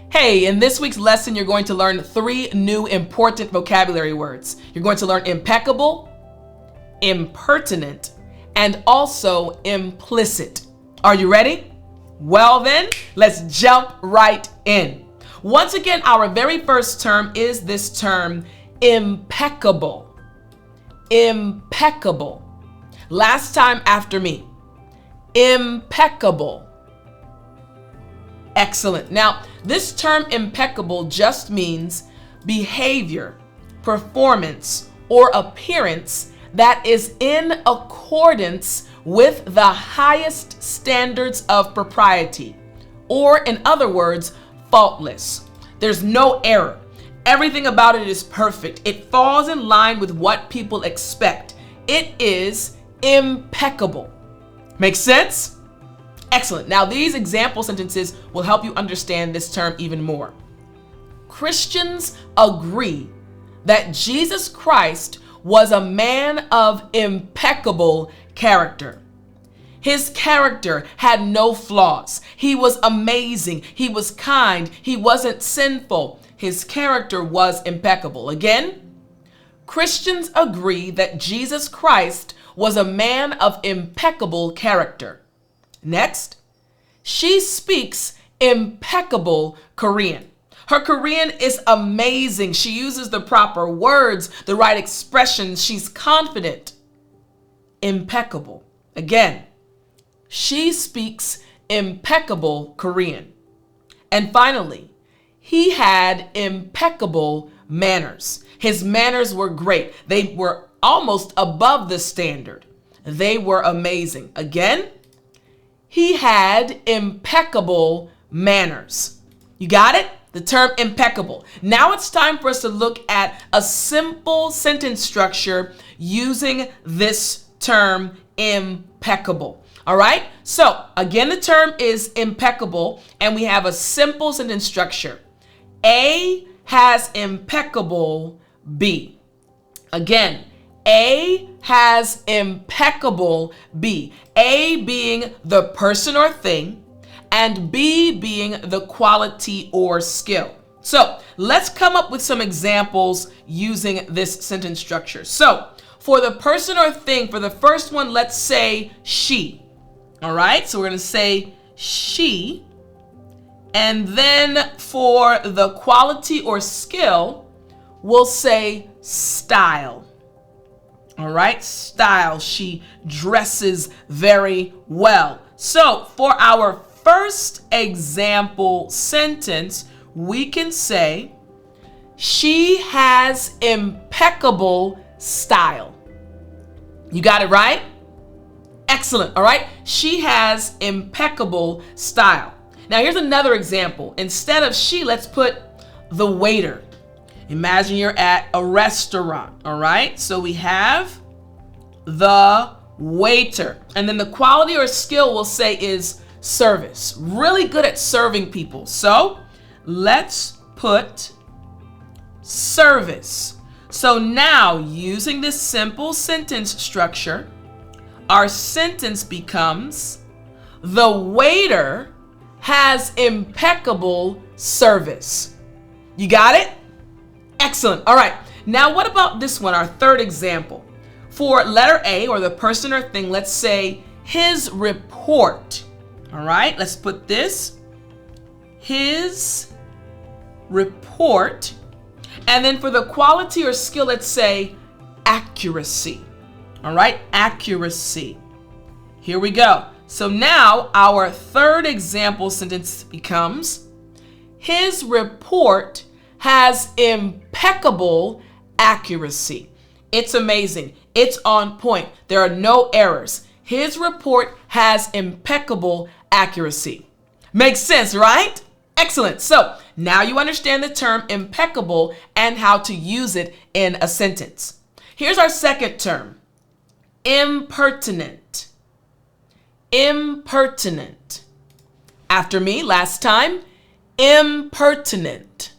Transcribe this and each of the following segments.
Hey, in this week's lesson, you're going to learn 3 new important vocabulary words. You're going to learn impeccable, impertinent, and also implicit. Are you ready? Well then, let's jump right in. Once again, our very first term is this term, impeccable. Impeccable. Last time after me. Impeccable. Excellent. Now, this term impeccable just means behavior, performance, or appearance that is in accordance with the highest standards of propriety, or in other words, faultless. There's no error. Everything about it is perfect. It falls in line with what people expect. It is impeccable. Make sense? Excellent. Now, these example sentences will help you understand this term even more. Christians agree that Jesus Christ was a man of impeccable character. His character had no flaws. He was amazing. He was kind. He wasn't sinful. His character was impeccable. Again, Christians agree that Jesus Christ was a man of impeccable character. Next, she speaks impeccable Korean. Her Korean is amazing. She uses the proper words, the right expressions. She's confident. Impeccable. Again, she speaks impeccable Korean. And finally, he had impeccable manners. His manners were great. They were almost above the standard. They were amazing. Again, he had impeccable manners. You got it? The term impeccable. Now it's time for us to look at a simple sentence structure using this term impeccable. All right? So again, the term is impeccable, and we have a simple sentence structure. A has impeccable B. Again, A has impeccable B. A being the person or thing, and B being the quality or skill. So let's come up with some examples using this sentence structure. So for the person or thing, for the first one, let's say she. All right, so we're going to say she. And then for the quality or skill, we'll say style. All right, style. She dresses very well. So for our first example sentence, we can say, she has impeccable style. You got it right? Excellent. All right. She has impeccable style. Now here's another example. Instead of she, let's put the waiter. Imagine you're at a restaurant. All right. So we have the waiter. And then the quality or skill we'll say is service. Really good at serving people. So let's put service. So now, using this simple sentence structure, our sentence becomes, the waiter has impeccable service. You got it? Excellent. All right. Now, what about this one, our third example? For letter A, or the person or thing, let's say his report. All right. Let's put this. His report. And then for the quality or skill, let's say accuracy. All right, accuracy. Here we go. So now our third example sentence becomes, his report has impeccable accuracy. It's amazing. It's on point. There are no errors. His report has impeccable accuracy. Makes sense, right? Excellent. So now you understand the term impeccable and how to use it in a sentence. Here's our second term, impertinent. Impertinent. After me, last time, impertinent.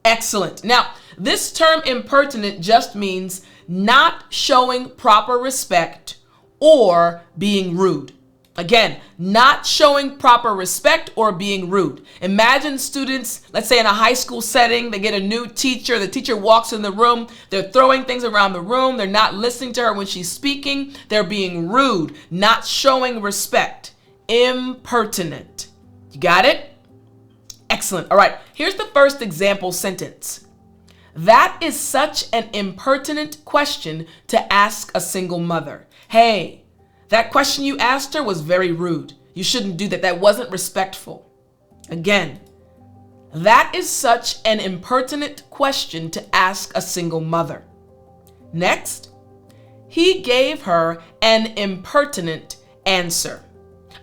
Excellent. Now, this term impertinent just means not showing proper respect or being rude. Again, not showing proper respect or being rude. Imagine students, let's say in a high school setting, they get a new teacher. The teacher walks in the room. They're throwing things around the room. They're not listening to her when she's speaking. They're being rude, not showing respect. Impertinent. You got it? Excellent. All right, here's the first example sentence. That is such an impertinent question to ask a single mother. Hey, that question you asked her was very rude. You shouldn't do that. That wasn't respectful. Again, that is such an impertinent question to ask a single mother. Next, he gave her an impertinent answer.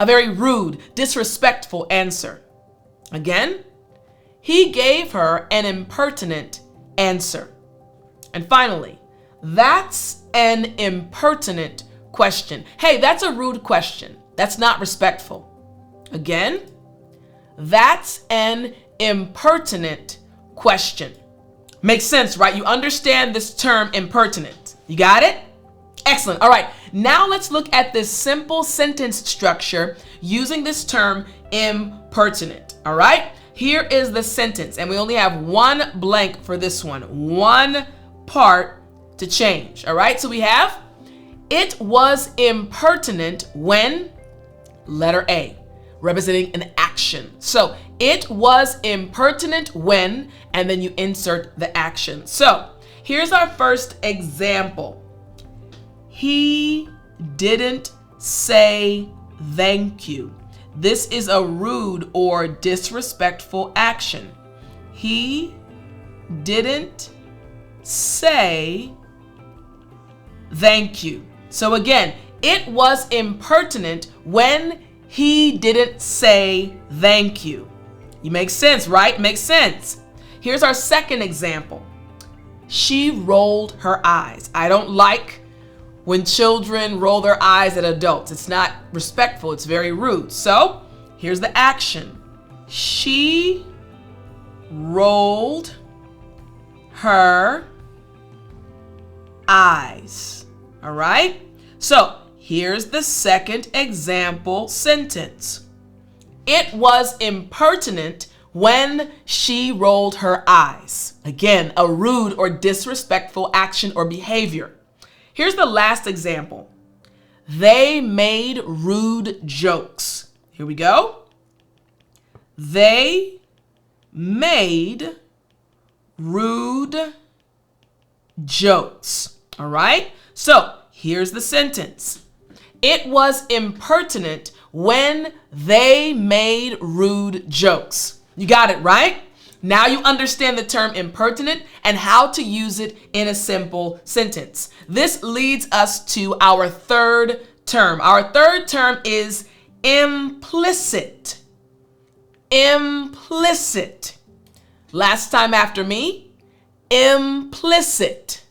A very rude, disrespectful answer. Again, he gave her an impertinent answer. And finally, that's an impertinent question. Hey, that's a rude question. That's not respectful. Again, that's an impertinent question. Makes sense, right? You understand this term impertinent. You got it? Excellent. All right. Now let's look at this simple sentence structure using this term impertinent. All right. Here is the sentence, and we only have one blank for this one, one part to change. All right. So we have, it was impertinent when, letter A, representing an action. So it was impertinent when, and then you insert the action. So here's our first example. He didn't say thank you. This is a rude or disrespectful action. He didn't say thank you. So again, it was impertinent when he didn't say thank you. You make sense, right? Makes sense. Here's our second example. She rolled her eyes. I don't like when children roll their eyes at adults. It's not respectful. It's very rude. So here's the action. She rolled her eyes. All right. So here's the second example sentence. It was impertinent when she rolled her eyes. Again, a rude or disrespectful action or behavior. Here's the last example. They made rude jokes. Here we go. They made rude jokes. All right. So here's the sentence. It was impertinent when they made rude jokes. You got it, right? Now you understand the term impertinent and how to use it in a simple sentence. This leads us to our third term. Our third term is implicit. Implicit. Last time after me, implicit.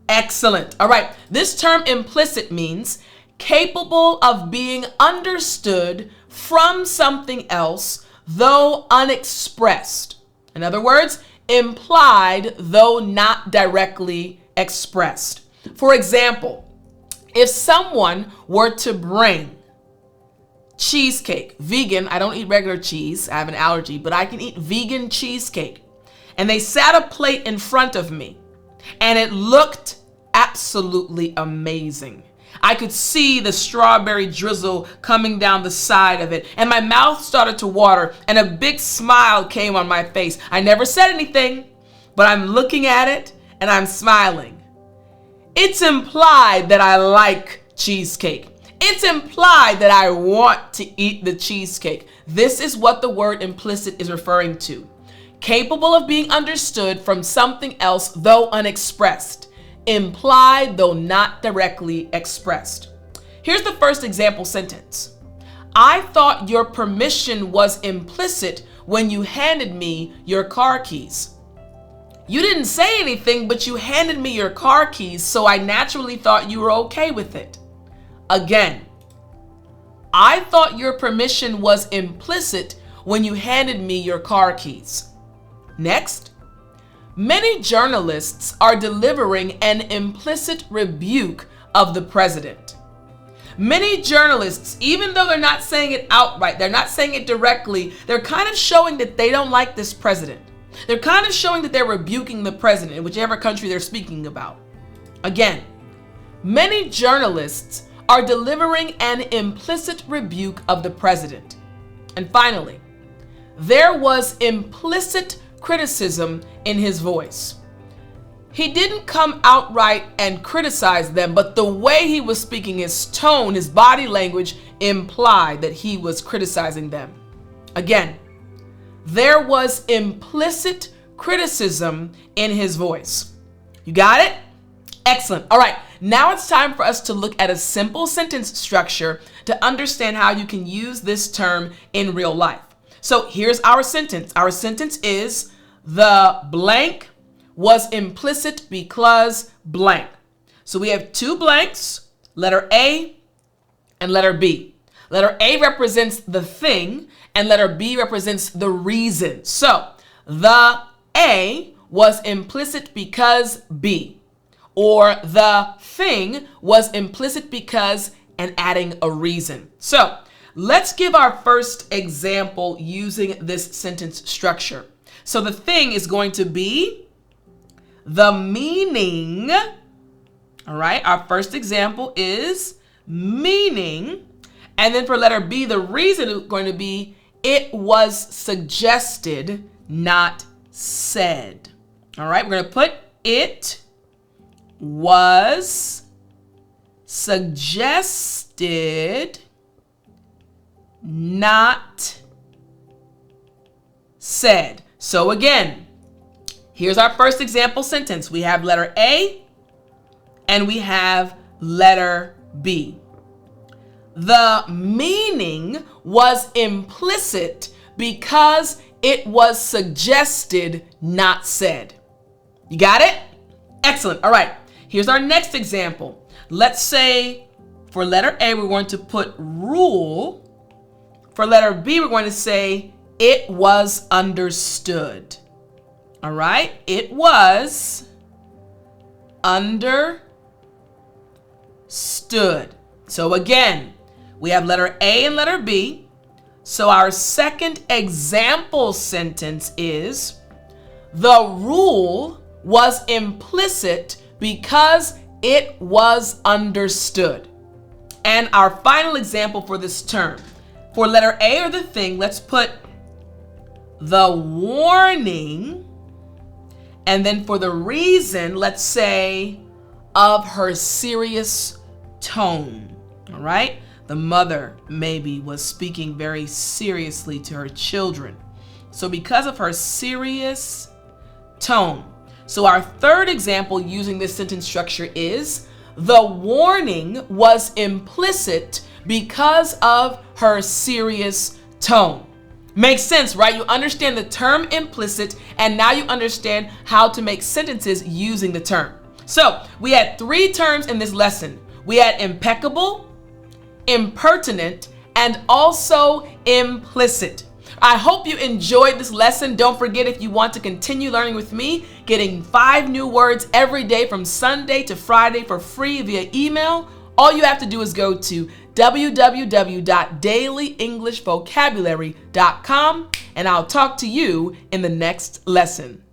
Excellent. All right. This term implicit means capable of being understood from something else, though unexpressed. In other words, implied, though not directly expressed. For example, if someone were to bring cheesecake, vegan, I don't eat regular cheese, I have an allergy, but I can eat vegan cheesecake, and they sat a plate in front of me, and it looked absolutely amazing. I could see the strawberry drizzle coming down the side of it, and my mouth started to water, and a big smile came on my face. I never said anything, but I'm looking at it, and I'm smiling. It's implied that I like cheesecake. It's implied that I want to eat the cheesecake. This is what the word implicit is referring to. Capable of being understood from something else, though unexpressed. Implied, though not directly expressed. Here's the first example sentence. I thought your permission was implicit when you handed me your car keys. You didn't say anything, but you handed me your car keys, so I naturally thought you were okay with it. Again, I thought your permission was implicit when you handed me your car keys. Next, many journalists are delivering an implicit rebuke of the president. Many journalists, even though they're not saying it outright, they're not saying it directly, they're kind of showing that they don't like this president. They're kind of showing that they're rebuking the president in whichever country they're speaking about. Again, many journalists are delivering an implicit rebuke of the president. And finally, there was implicit criticism in his voice. He didn't come outright and criticize them, but the way he was speaking, his tone, his body language implied that he was criticizing them. Again, there was implicit criticism in his voice. You got it? Excellent. All right, now it's time for us to look at a simple sentence structure to understand how you can use this term in real life. So here's our sentence. Our sentence is, the blank was implicit because blank. So we have two blanks, letter A and letter B. Letter A represents the thing and letter B represents the reason. So the A was implicit because B, or the thing was implicit because, and adding a reason. So let's give our first example using this sentence structure. So the thing is going to be the meaning. All right, our first example is meaning. And then for letter B, the reason is going to be it was suggested, not said. All right, we're going to put it was suggested, not said. So again, here's our first example sentence. We have letter A and we have letter B. The meaning was implicit because it was suggested, not said. You got it? Excellent. All right. Here's our next example. Let's say for letter A, we're going to put rule. For letter B, we're going to say it was understood. All right. It was understood. So again, we have letter A and letter B. So our second example sentence is, the rule was implicit because it was understood. And our final example for this term, for letter A or the thing, let's put the warning. And then for the reason, let's say of her serious tone. All right. The mother maybe was speaking very seriously to her children. So because of her serious tone. So our third example using this sentence structure is, the warning was implicit because of her serious tone. Makes sense, right? You understand the term implicit, and now you understand how to make sentences using the term. So we had three terms in this lesson. We had impeccable, impertinent, and also implicit. I hope you enjoyed this lesson. Don't forget, if you want to continue learning with me, getting 5 new words every day from Sunday to Friday for free via email, all you have to do is go to www.dailyenglishvocabulary.com, and I'll talk to you in the next lesson.